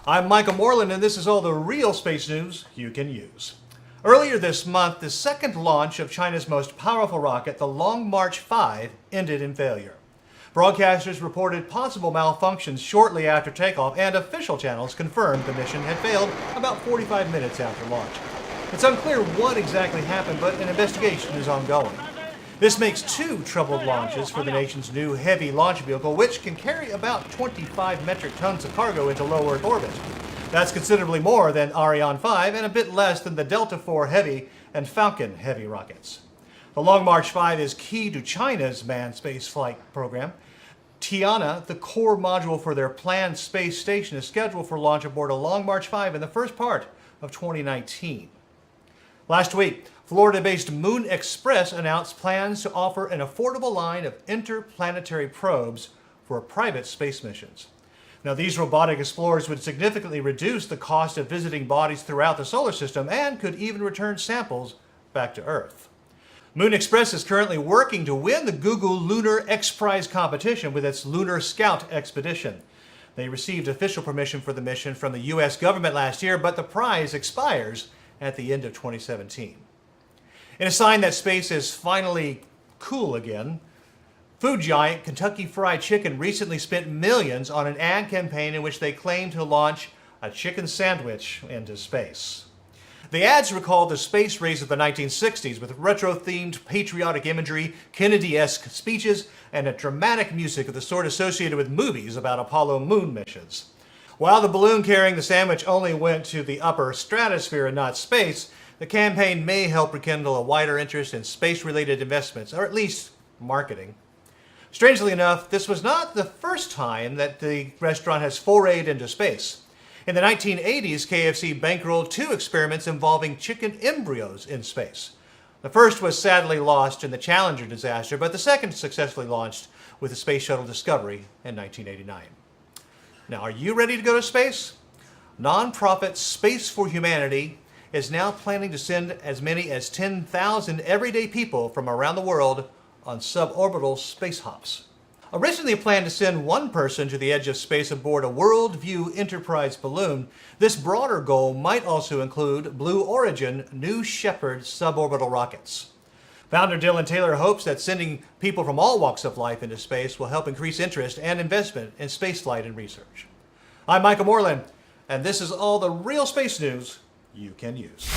I'm Michael Morlan, and this is all the real space news you can use. Earlier this month, the second launch of China's most powerful rocket, the Long March 5, ended in failure. Broadcasters reported possible malfunctions shortly after takeoff, and official channels confirmed the mission had failed about 45 minutes after launch. It's unclear what exactly happened, but an investigation is ongoing. This makes two troubled launches for the nation's new heavy launch vehicle, which can carry about 25 metric tons of cargo into low Earth orbit. That's considerably more than Ariane 5 and a bit less than the Delta IV Heavy and Falcon Heavy rockets. The Long March 5 is key to China's manned space flight program. Tiana, the core module for their planned space station, is scheduled for launch aboard a Long March 5 in the first part of 2019. Last week, Florida-based Moon Express announced plans to offer an affordable line of interplanetary probes for private space missions. Now, these robotic explorers would significantly reduce the cost of visiting bodies throughout the solar system and could even return samples back to Earth. Moon Express is currently working to win the Google Lunar X Prize competition with its Lunar Scout expedition. They received official permission for the mission from the U.S. government last year, but the prize expires at the end of 2017. In a sign that space is finally cool again, food giant Kentucky Fried Chicken recently spent millions on an ad campaign in which they claimed to launch a chicken sandwich into space. The ads recalled the space race of the 1960s with retro-themed patriotic imagery, Kennedy-esque speeches, and a dramatic music of the sort associated with movies about Apollo moon missions. While the balloon carrying the sandwich only went to the upper stratosphere and not space, the campaign may help rekindle a wider interest in space-related investments, or at least marketing. Strangely enough, this was not the first time that the restaurant has forayed into space. In the 1980s, KFC bankrolled two experiments involving chicken embryos in space. The first was sadly lost in the Challenger disaster, but the second successfully launched with the Space Shuttle Discovery in 1989. Now, are you ready to go to space? Nonprofit Space for Humanity is now planning to send as many as 10,000 everyday people from around the world on suborbital space hops. Originally planned to send one person to the edge of space aboard a Worldview Enterprise balloon, this broader goal might also include Blue Origin New Shepard suborbital rockets. Founder Dylan Taylor hopes that sending people from all walks of life into space will help increase interest and investment in spaceflight and research. I'm Michael Morlan, and this is all the real space news you can use.